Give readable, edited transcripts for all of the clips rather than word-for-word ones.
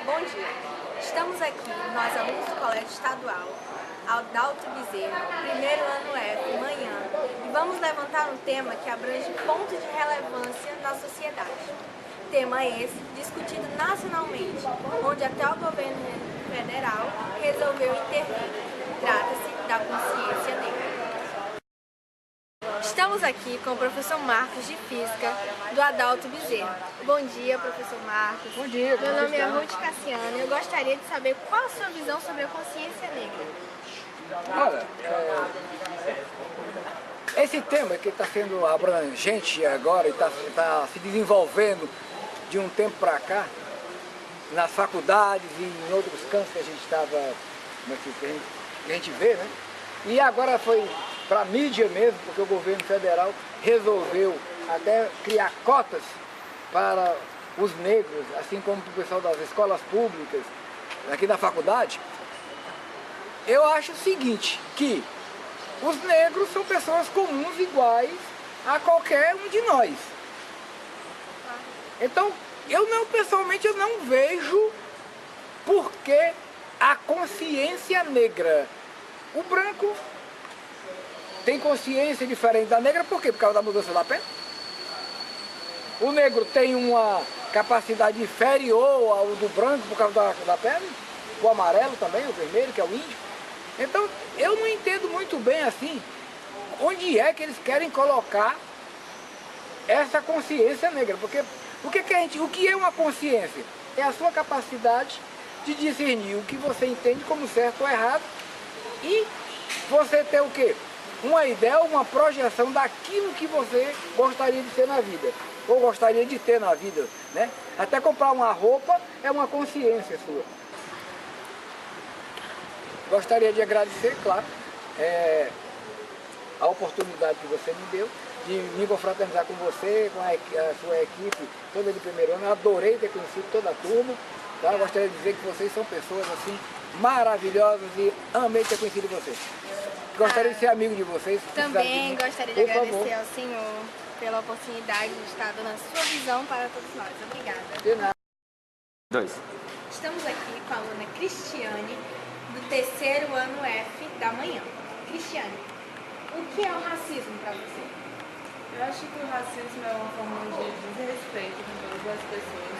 Bom dia. Estamos aqui, nós alunos do Colégio Estadual Adalto Bezerra, primeiro ano F, manhã, e vamos levantar um tema que abrange pontos de relevância na sociedade. Tema esse discutido nacionalmente, onde até o governo federal resolveu intervir. Trata-se da consciência negra. Estamos aqui com o professor Marcos de Física, do Adalto Bezerra. Bom dia, professor Marcos. Bom dia. Meu nome é Ruth Cassiana e eu gostaria de saber qual a sua visão sobre a consciência negra. Olha, esse tema que está sendo abrangente agora e está se desenvolvendo de um tempo para cá, nas faculdades e em outros campos que a gente estava, que a gente vê, né? E agora foi para a mídia mesmo, porque o governo federal resolveu até criar cotas para os negros, assim como para o pessoal das escolas públicas, aqui da faculdade. Eu acho o seguinte, que os negros são pessoas comuns iguais a qualquer um de nós. Então, pessoalmente, eu não vejo por que a consciência negra. O branco tem consciência diferente da negra, por quê? Por causa da mudança da pele. O negro tem uma capacidade inferior ao do branco por causa da pele. O amarelo também, o vermelho, que é o índio. Então, eu não entendo muito bem assim, onde é que eles querem colocar essa consciência negra. Porque o que é uma consciência? É a sua capacidade de discernir o que você entende como certo ou errado e você ter o quê? Uma ideia, uma projeção daquilo que você gostaria de ser na vida, ou gostaria de ter na vida, né? Até comprar uma roupa é uma consciência sua. Gostaria de agradecer, claro, a oportunidade que você me deu de me confraternizar com você, com a sua equipe toda de primeiro ano. Eu adorei ter conhecido toda a turma. Tá? Eu gostaria de dizer que vocês são pessoas assim maravilhosas e amei ter conhecido vocês. Gostaria de ser amigo de vocês. Também gostaria de agradecer ao senhor pela oportunidade de estar dando a sua visão para todos nós. Obrigada. De nada. Estamos aqui com a aluna Cristiane, do terceiro ano F da manhã. Cristiane, o que é o racismo para você? Eu acho que o racismo é uma forma de desrespeito com todas as pessoas,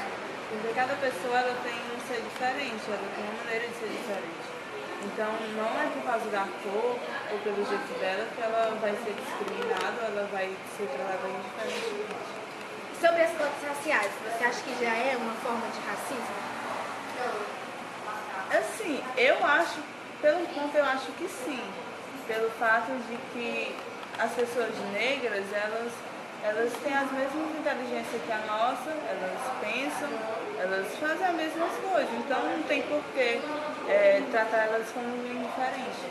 porque cada pessoa ela tem um ser diferente, ela tem uma maneira de ser diferente. Então não é por causa da cor ou pelo jeito dela que ela vai ser discriminada, ela vai ser tratada indiferentemente. Sobre as cotas raciais, você acha que já é uma forma de racismo? Assim, eu acho, pelo ponto eu acho que sim, pelo fato de que as pessoas negras, elas têm as mesmas inteligências que a nossa, elas pensam, elas fazem as mesmas coisas, então não tem por que tratar elas como indiferente.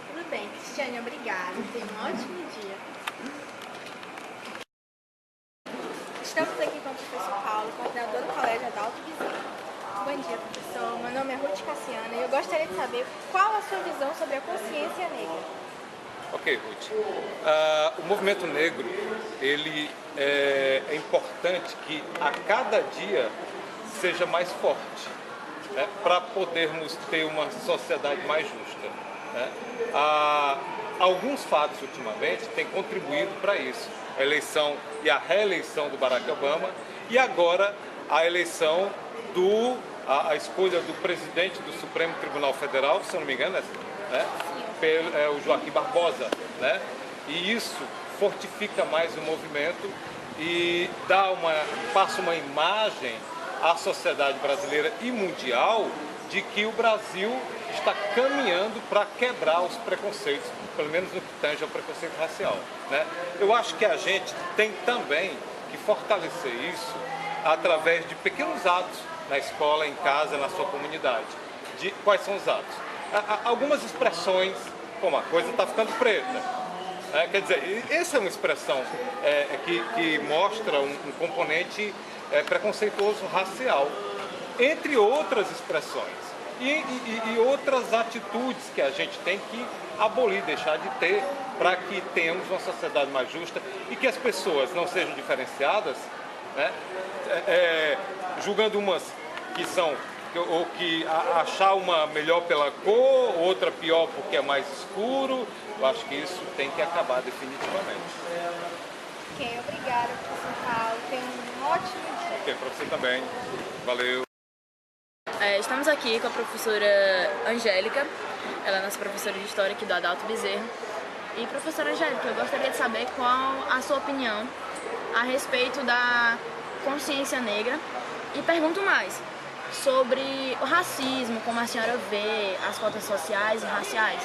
Tudo bem, Cristiane, obrigada. Tenha um ótimo dia. Estamos aqui com o professor Paulo, coordenador do Colégio Adalto Bezerra. Bom dia, professor. Meu nome é Ruth Cassiana e eu gostaria de saber qual a sua visão sobre a consciência negra. Ok, Ruth. O movimento negro, ele é importante que a cada dia seja mais forte, né, para podermos ter uma sociedade mais justa. Né? Alguns fatos, ultimamente, têm contribuído para isso. A eleição e a reeleição do Barack Obama e agora a eleição a escolha do presidente do Supremo Tribunal Federal, se eu não me engano, né? O Joaquim Barbosa, né? E isso fortifica mais o movimento e passa uma imagem à sociedade brasileira e mundial de que o Brasil está caminhando para quebrar os preconceitos, pelo menos no que tange ao preconceito racial, né? Eu acho que a gente tem também que fortalecer isso através de pequenos atos na escola, em casa, na sua comunidade. Quais são os atos? Algumas expressões, como a coisa está ficando preta. Quer dizer, essa é uma expressão que mostra um componente preconceituoso racial, entre outras expressões e outras atitudes que a gente tem que abolir, deixar de ter, para que tenhamos uma sociedade mais justa e que as pessoas não sejam diferenciadas, né, julgando umas que são, ou que achar uma melhor pela cor, outra pior porque é mais escuro. Eu acho que isso tem que acabar definitivamente. Ok, obrigada, professor Paulo. Tenha um ótimo dia. Ok, para você também. Valeu. Estamos aqui com a professora Angélica, ela é nossa professora de História aqui do Adalto Bezerra. E professora Angélica, eu gostaria de saber qual a sua opinião a respeito da consciência negra e pergunto mais sobre o racismo, como a senhora vê as cotas sociais e raciais.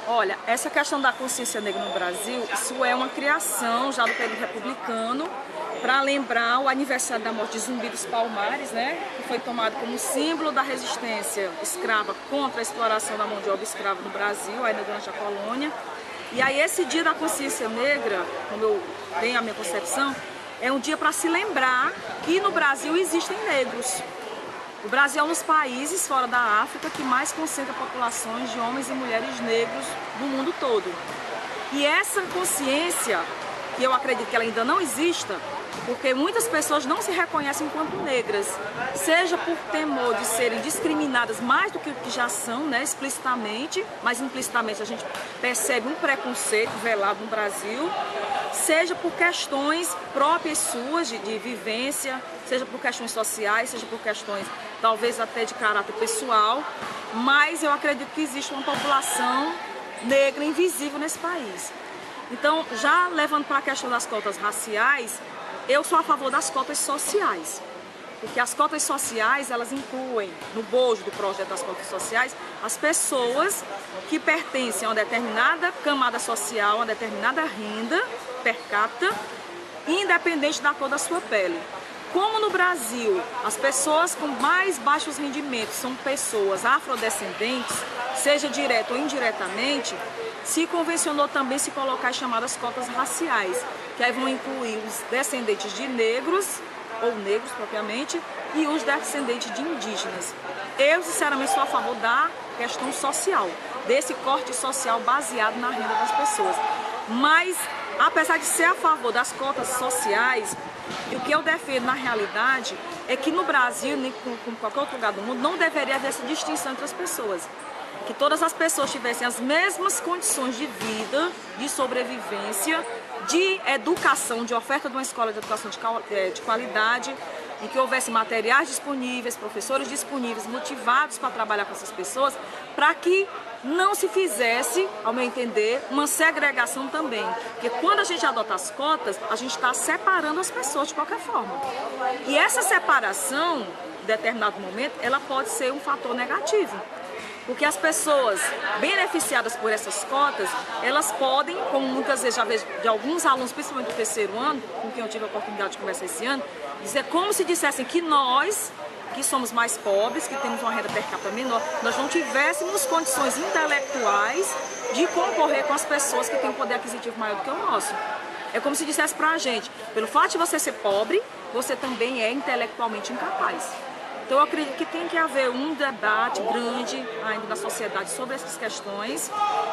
Olha, essa questão da consciência negra no Brasil, isso é uma criação já do período republicano para lembrar o aniversário da morte de Zumbi dos Palmares, né, que foi tomado como símbolo da resistência escrava contra a exploração da mão de obra escrava no Brasil, ainda durante a colônia. E aí esse dia da consciência negra, como eu tenho a minha concepção, é um dia para se lembrar que no Brasil existem negros. O Brasil é um dos países fora da África que mais concentra populações de homens e mulheres negros do mundo todo. E essa consciência, que eu acredito que ela ainda não exista, porque muitas pessoas não se reconhecem enquanto negras, seja por temor de serem discriminadas mais do que o que já são, né, explicitamente, mas implicitamente a gente percebe um preconceito velado no Brasil, seja por questões próprias suas de vivência, seja por questões sociais, seja por questões talvez até de caráter pessoal, mas eu acredito que existe uma população negra invisível nesse país. Então, já levando para a questão das cotas raciais, eu sou a favor das cotas sociais, porque as cotas sociais, elas incluem, no bojo do projeto das cotas sociais, as pessoas que pertencem a uma determinada camada social, a uma determinada renda per capita, independente da cor da sua pele. Como no Brasil, as pessoas com mais baixos rendimentos são pessoas afrodescendentes, seja direto ou indiretamente, se convencionou também se colocar as chamadas cotas raciais, que aí vão incluir os descendentes de negros, ou negros propriamente, e os descendentes de indígenas. Eu, sinceramente, sou a favor da questão social, desse corte social baseado na renda das pessoas. Mas, apesar de ser a favor das cotas sociais, o que eu defendo na realidade é que no Brasil, nem como qualquer outro lugar do mundo, não deveria haver essa distinção entre as pessoas. Que todas as pessoas tivessem as mesmas condições de vida, de sobrevivência, de educação, de oferta de uma escola de educação de qualidade, em que houvesse materiais disponíveis, professores disponíveis, motivados para trabalhar com essas pessoas, para que não se fizesse, ao meu entender, uma segregação também. Porque quando a gente adota as cotas, a gente está separando as pessoas de qualquer forma. E essa separação, em determinado momento, ela pode ser um fator negativo. Porque as pessoas beneficiadas por essas cotas, elas podem, como muitas vezes já vejo de alguns alunos, principalmente do terceiro ano, com quem eu tive a oportunidade de conversar esse ano, dizer como se dissessem que nós, que somos mais pobres, que temos uma renda per capita menor, nós não tivéssemos condições intelectuais de concorrer com as pessoas que têm um poder aquisitivo maior do que o nosso. É como se dissesse pra gente, pelo fato de você ser pobre, você também é intelectualmente incapaz. Então eu acredito que tem que haver um debate grande ainda na sociedade sobre essas questões,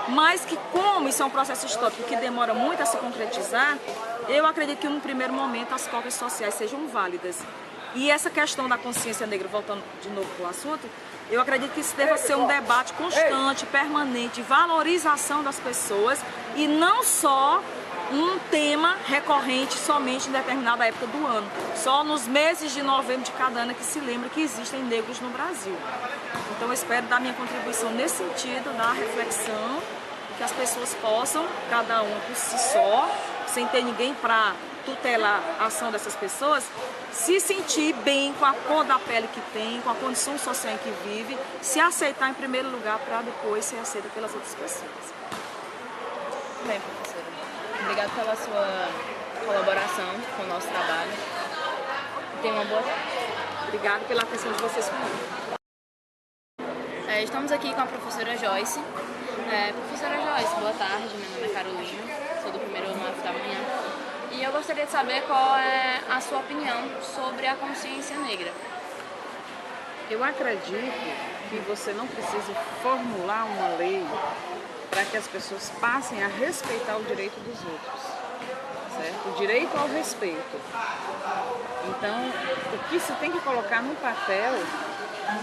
mas que como isso é um processo histórico que demora muito a se concretizar, eu acredito que num primeiro momento as cotas sociais sejam válidas. E essa questão da consciência negra, voltando de novo para o assunto, eu acredito que isso deva ser um debate constante, permanente, valorização das pessoas e não só um tema recorrente somente em determinada época do ano. Só nos meses de novembro de cada ano que se lembra que existem negros no Brasil. Então eu espero dar minha contribuição nesse sentido, da reflexão, que as pessoas possam, cada um por si só, sem ter ninguém para tutelar a ação dessas pessoas, se sentir bem com a cor da pele que tem, com a condição social em que vive, se aceitar em primeiro lugar para depois ser aceita pelas outras pessoas. Bem, professora, obrigada pela sua colaboração com o nosso trabalho. Tenha uma boa tarde. Obrigada pela atenção de vocês comigo. Estamos aqui com a professora Joyce. Professora Joyce, boa tarde, meu nome é Carolina, sou do primeiro ano F da manhã. E eu gostaria de saber qual é a sua opinião sobre a consciência negra. Eu acredito que você não precisa formular uma lei para que as pessoas passem a respeitar o direito dos outros, certo? O direito ao respeito. Então, o que se tem que colocar no papel,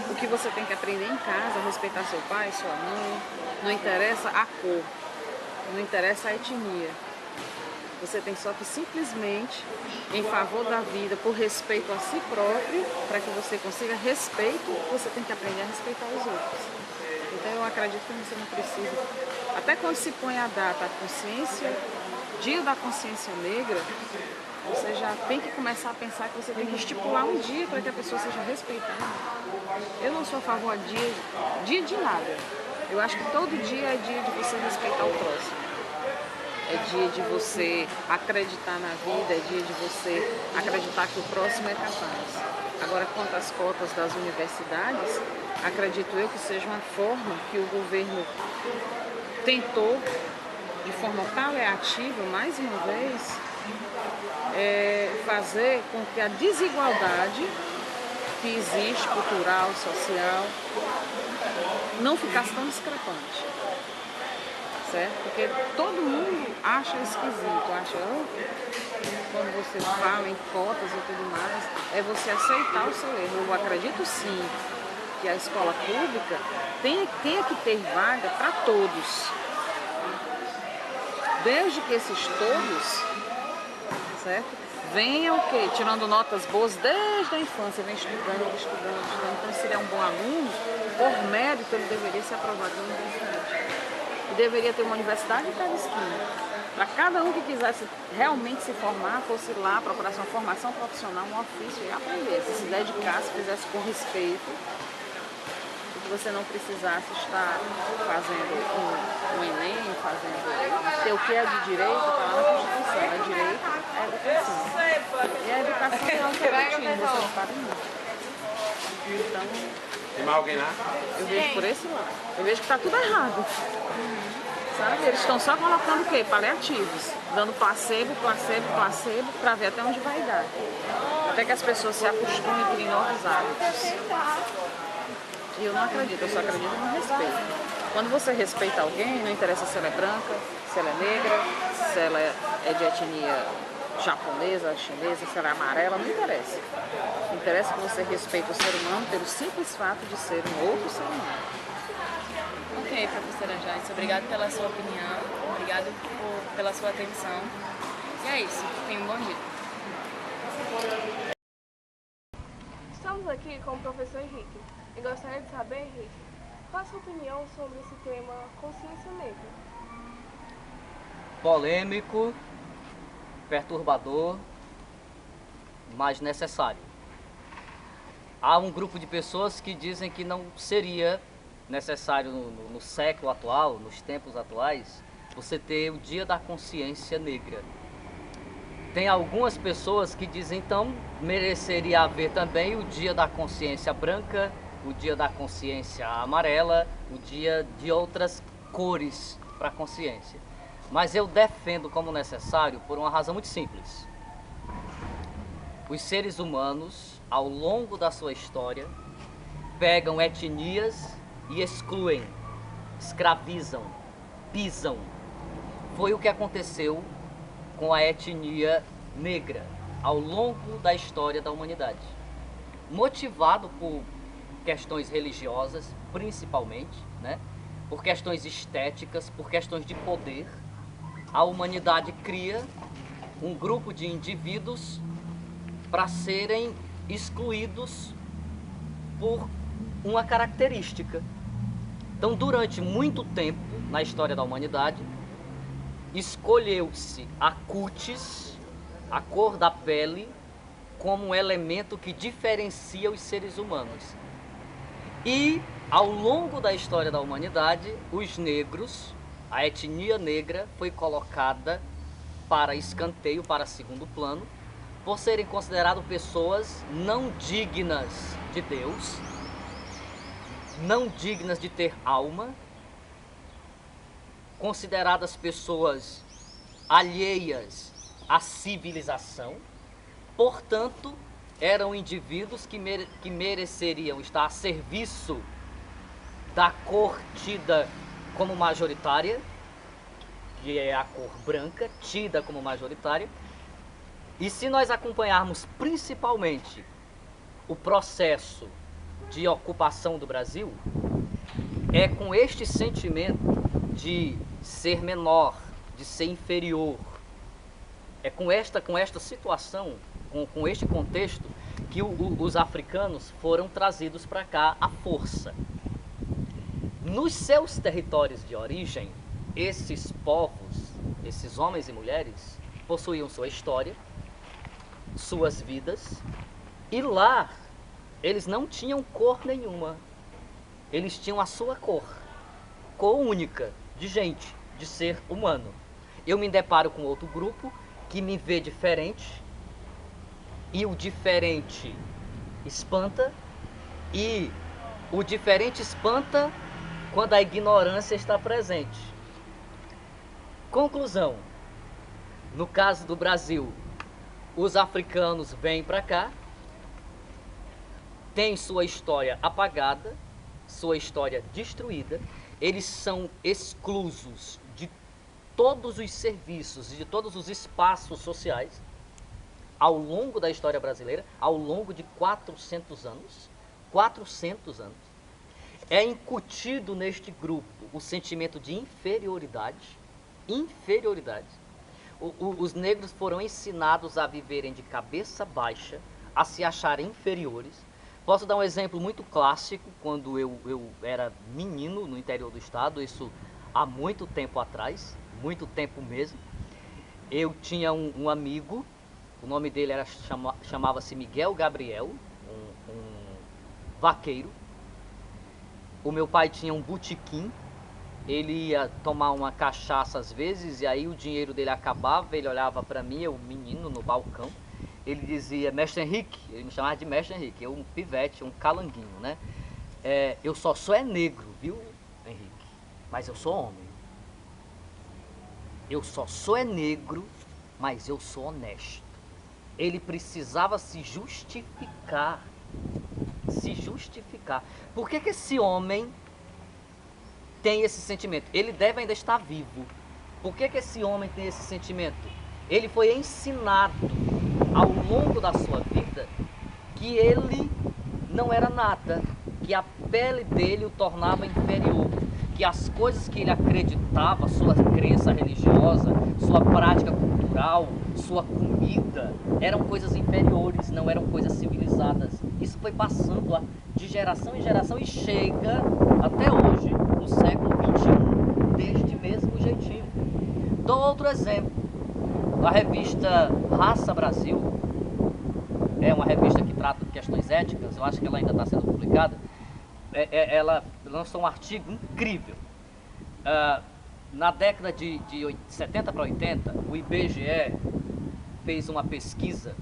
o que você tem que aprender em casa, respeitar seu pai, sua mãe, não interessa a cor, não interessa a etnia. Você tem só que simplesmente, em favor da vida, por respeito a si próprio, para que você consiga respeito, você tem que aprender a respeitar os outros. Então eu acredito que você não precisa, até quando se põe a data, a consciência, Dia da Consciência Negra, você já tem que começar a pensar que você tem que estipular um dia para que a pessoa seja respeitada. Eu não sou a favor de dia de nada. Eu acho que todo dia é dia de você respeitar o próximo. É dia de você acreditar na vida, é dia de você acreditar que o próximo é capaz. Agora, quanto às cotas das universidades, acredito eu que seja uma forma que o governo tentou, de forma paliativa, mais uma vez, fazer com que a desigualdade que existe, cultural, social, não ficasse tão discrepante. Certo? Porque todo mundo acha esquisito, acha, quando você fala em cotas e tudo mais, é você aceitar o seu erro. Eu acredito sim que a escola pública tenha que ter vaga para todos. Desde que esses todos, certo? Venham o quê? Tirando notas boas desde a infância, vem estudando. Então, se ele é um bom aluno, por mérito, ele deveria ser aprovado na universidade. E deveria ter uma universidade em cada esquina. Para cada um que quisesse realmente se formar, fosse lá, procurasse uma formação profissional, um ofício e aprendesse, se dedicasse, fizesse com respeito, e que você não precisasse estar fazendo um Enem, ter o que é de direito, está lá na Constituição. É direito, é educação. E a educação é alternativa, você não para nunca. Então, tem mais alguém lá? eu vejo por esse lado. Eu vejo que está tudo errado. Sabe? Eles estão só colocando o quê? Paliativos. Dando placebo, para ver até onde vai dar. Até que as pessoas se acostumem e criem novos hábitos. E eu não acredito, eu só acredito no respeito. Quando você respeita alguém, não interessa se ela é branca, se ela é negra, se ela é de etnia japonesa, chinesa, se ela é amarela, não interessa. Interessa que você respeite o ser humano pelo simples fato de ser um outro ser humano. Ok, professora Joyce, obrigado pela sua opinião, obrigado pela sua atenção. E é isso, tenha um bom dia. Estamos aqui com o professor Henrique e gostaria de saber, Henrique, qual a sua opinião sobre esse tema consciência negra? Polêmico, perturbador, mas necessário. Há um grupo de pessoas que dizem que não seria necessário no século atual, nos tempos atuais, você ter o Dia da Consciência Negra. Tem algumas pessoas que dizem, então, mereceria haver também o Dia da Consciência Branca, o Dia da Consciência Amarela, o dia de outras cores para a consciência. Mas eu defendo como necessário por uma razão muito simples. Os seres humanos, ao longo da sua história, pegam etnias e excluem, escravizam, pisam. Foi o que aconteceu com a etnia negra ao longo da história da humanidade. Motivado por questões religiosas, principalmente, né? Por questões estéticas, por questões de poder, a humanidade cria um grupo de indivíduos para serem excluídos por uma característica. Então, durante muito tempo na história da humanidade, escolheu-se a cutis, a cor da pele, como um elemento que diferencia os seres humanos. E, ao longo da história da humanidade, os negros, a etnia negra, foi colocada para escanteio, para segundo plano, por serem consideradas pessoas não dignas de Deus, não dignas de ter alma, consideradas pessoas alheias à civilização, portanto, eram indivíduos que mereceriam estar a serviço da cor tida como majoritária, que é a cor branca, tida como majoritária, E se nós acompanharmos principalmente o processo de ocupação do Brasil, é com este sentimento de ser menor, de ser inferior, é com esta situação, com este contexto, que os africanos foram trazidos para cá à força. Nos seus territórios de origem, esses povos, esses homens e mulheres, possuíam sua história, suas vidas, e lá eles não tinham cor nenhuma. Eles tinham a sua cor única, de gente, de ser humano. Eu me deparo com outro grupo que me vê diferente, e o diferente espanta, e o diferente espanta quando a ignorância está presente. Conclusão: no caso do Brasil, os africanos vêm para cá, têm sua história apagada, sua história destruída, eles são exclusos de todos os serviços, de todos os espaços sociais, ao longo da história brasileira, ao longo de 400 anos. 400 anos. É incutido neste grupo o sentimento de inferioridade. Os negros foram ensinados a viverem de cabeça baixa, a se acharem inferiores. Posso dar um exemplo muito clássico, quando eu era menino no interior do estado, isso há muito tempo atrás, muito tempo mesmo. Eu tinha um amigo, o nome dele chamava-se Miguel Gabriel, um vaqueiro. O meu pai tinha um botequim, ele ia tomar uma cachaça às vezes, e aí o dinheiro dele acabava, ele olhava para mim, eu menino no balcão, ele dizia: Mestre Henrique, ele me chamava de Mestre Henrique, eu um pivete, um calanguinho, né? Eu só sou negro, viu, Henrique? Mas eu sou homem. Eu só sou negro, mas eu sou honesto. Ele precisava se justificar. Por que esse homem tem esse sentimento? Ele deve ainda estar vivo. Por que esse homem tem esse sentimento? Ele foi ensinado ao longo da sua vida que ele não era nada, que a pele dele o tornava inferior, que as coisas que ele acreditava, sua crença religiosa, sua prática cultural, sua comida, eram coisas inferiores, não eram coisas civilizadas. Isso foi passando de geração em geração e chega até hoje, no século XXI, deste mesmo jeitinho. Dou outro exemplo. A revista Raça Brasil, é uma revista que trata de questões éticas, eu acho que ela ainda está sendo publicada. Ela lançou um artigo incrível. Na década de 70 para 80, o IBGE fez uma pesquisa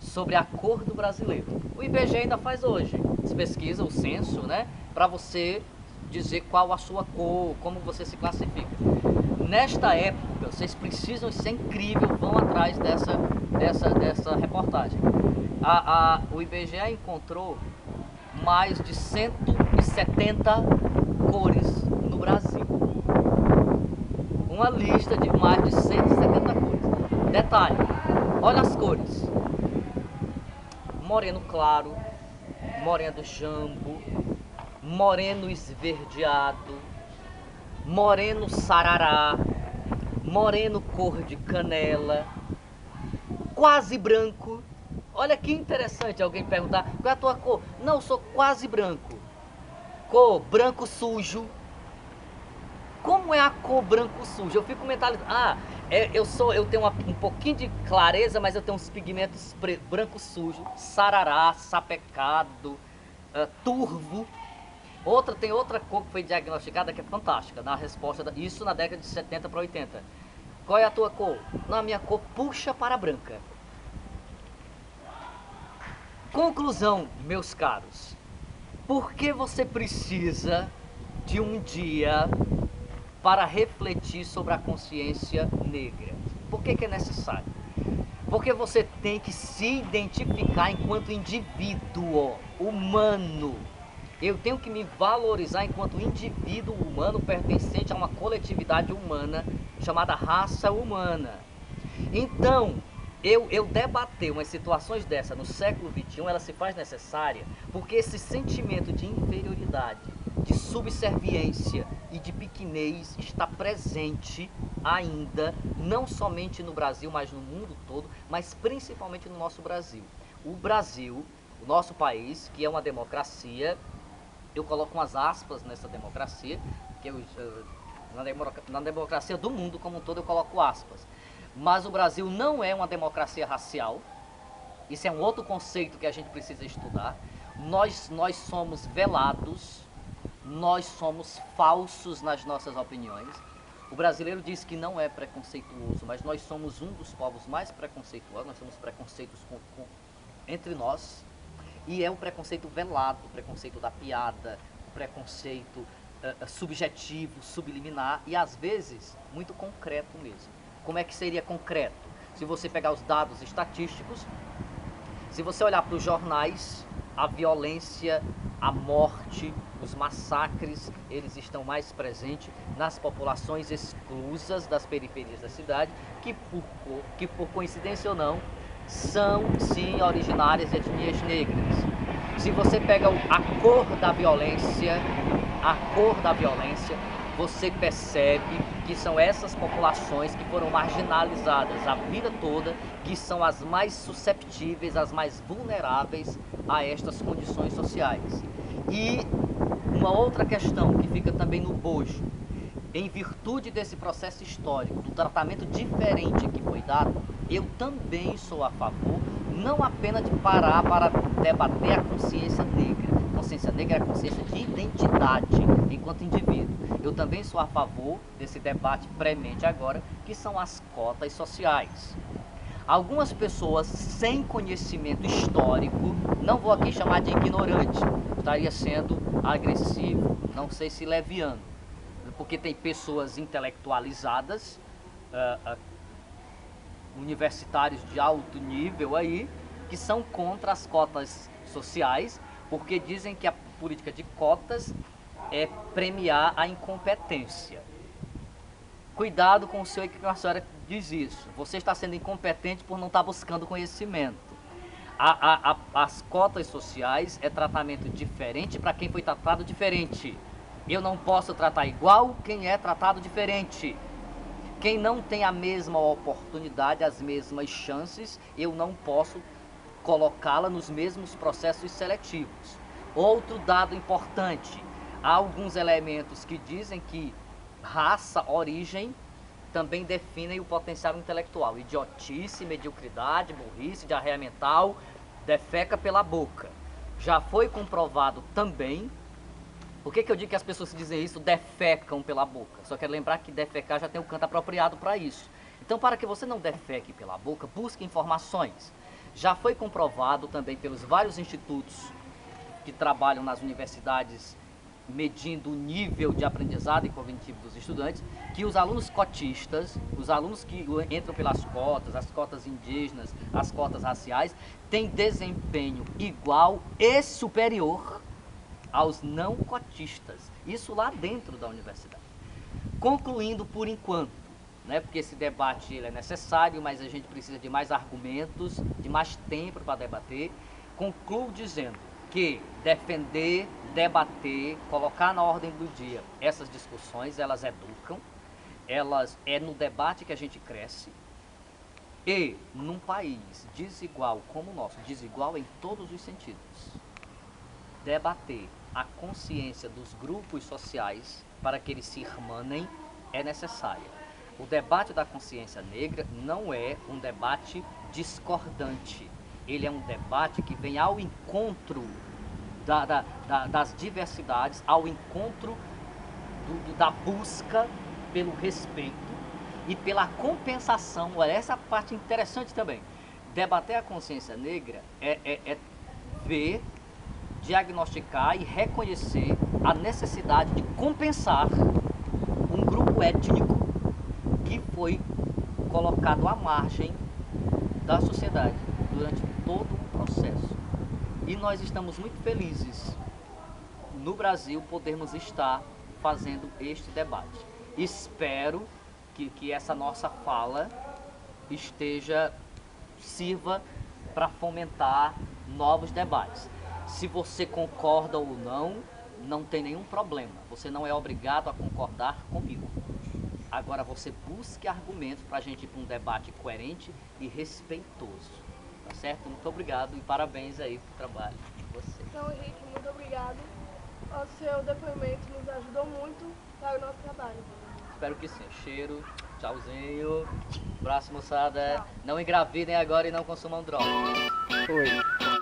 sobre a cor do brasileiro. O IBGE ainda faz hoje, se pesquisa o censo, né, para você dizer qual a sua cor, como você se classifica. Nesta época, vocês precisam, isso é incrível, vão atrás dessa reportagem. O IBGE encontrou mais de 170 cores no Brasil. Uma lista de mais de 170 cores. Detalhe, olha as cores: moreno claro, moreno jambo, moreno esverdeado, moreno sarará, moreno cor de canela, quase branco. Olha que interessante alguém perguntar: qual é a tua cor? Não, eu sou quase branco. Cor branco sujo. Como é a cor branco sujo? Eu fico mentalizando: eu tenho um pouquinho de clareza, mas eu tenho uns pigmentos branco sujo, sarará, sapecado, turvo. Tem outra cor que foi diagnosticada que é fantástica, na resposta, isso na década de 70 para 80. Qual é a tua cor? Não, a minha cor puxa para a branca. Conclusão, meus caros: por que você precisa de um dia para refletir sobre a consciência negra? Por que é necessário? Porque você tem que se identificar enquanto indivíduo humano. Eu tenho que me valorizar enquanto indivíduo humano pertencente a uma coletividade humana chamada raça humana. Então, eu debater umas situações dessa no século XXI, ela se faz necessária porque esse sentimento de inferioridade, de subserviência e de pequenez está presente ainda, não somente no Brasil, mas no mundo todo, mas principalmente no nosso Brasil. O Brasil, o nosso país, que é uma democracia, eu coloco umas aspas nessa democracia, que na democracia do mundo como um todo eu coloco aspas. Mas o Brasil não é uma democracia racial. Isso é um outro conceito que a gente precisa estudar. Nós somos velados, nós somos falsos nas nossas opiniões. O brasileiro diz que não é preconceituoso, mas nós somos um dos povos mais preconceituosos. Nós temos preconceitos entre nós. E é um preconceito velado, o preconceito da piada, o preconceito subjetivo, subliminar e às vezes muito concreto mesmo. Como é que seria concreto? Se você pegar os dados estatísticos, se você olhar para os jornais, a violência, a morte, os massacres, eles estão mais presentes nas populações exclusas das periferias da cidade, que por coincidência ou não, são sim originárias de etnias negras. Se você pega a cor da violência, você percebe que são essas populações que foram marginalizadas a vida toda, que são as mais susceptíveis, as mais vulneráveis a estas condições sociais. E uma outra questão que fica também no bojo, em virtude desse processo histórico, do tratamento diferente que foi dado, eu também sou a favor, não apenas de parar para debater a consciência negra. A consciência negra é a consciência de identidade enquanto indivíduo. Eu também sou a favor desse debate premente agora, que são as cotas sociais. Algumas pessoas sem conhecimento histórico, não vou aqui chamar de ignorante, estaria sendo agressivo, não sei se leviano, porque tem pessoas intelectualizadas, universitários de alto nível aí, que são contra as cotas sociais, porque dizem que a política de cotas é premiar a incompetência. Cuidado com o senhor que a senhora diz isso. Você está sendo incompetente por não estar buscando conhecimento. As cotas sociais é tratamento diferente para quem foi tratado diferente. Eu não posso tratar igual quem é tratado diferente. Quem não tem a mesma oportunidade, as mesmas chances, eu não posso colocá-la nos mesmos processos seletivos. Outro dado importante, há alguns elementos que dizem que raça, origem, também definem o potencial intelectual. Idiotice, mediocridade, burrice, diarreia mental, defeca pela boca. Já foi comprovado também. Por que eu digo que as pessoas que dizem isso defecam pela boca? Só quero lembrar que defecar já tem um canto apropriado para isso. Então, para que você não defeque pela boca, busque informações. Já foi comprovado também pelos vários institutos que trabalham nas universidades medindo o nível de aprendizado e cognitivo dos estudantes, que os alunos cotistas, os alunos que entram pelas cotas, as cotas indígenas, as cotas raciais, têm desempenho igual e superior aos não cotistas. Isso lá dentro da universidade. Concluindo por enquanto, né, porque esse debate ele é necessário, mas a gente precisa de mais argumentos, de mais tempo para debater. Concluo dizendo que defender, debater, colocar na ordem do dia essas discussões, elas educam, é no debate que a gente cresce. E num país desigual como o nosso, desigual em todos os sentidos, debater a consciência dos grupos sociais para que eles se irmanem é necessária. O debate da consciência negra não é um debate discordante. Ele é um debate que vem ao encontro das diversidades, ao encontro da busca pelo respeito e pela compensação. Olha, essa parte interessante também. Debater a consciência negra é ver, diagnosticar e reconhecer a necessidade de compensar um grupo étnico que foi colocado à margem da sociedade durante todo o processo. E nós estamos muito felizes no Brasil podermos estar fazendo este debate. Espero que essa nossa fala sirva para fomentar novos debates. Se você concorda ou não tem nenhum problema. Você não é obrigado a concordar comigo. Agora você busque argumentos para a gente ir para um debate coerente e respeitoso. Tá certo? Muito obrigado e parabéns aí pro trabalho de vocês. Então, Henrique, muito obrigado. O seu depoimento nos ajudou muito para o nosso trabalho. Espero que sim. Cheiro, tchauzinho. Abraço, moçada. Não engravidem agora e não consumam drogas. Foi.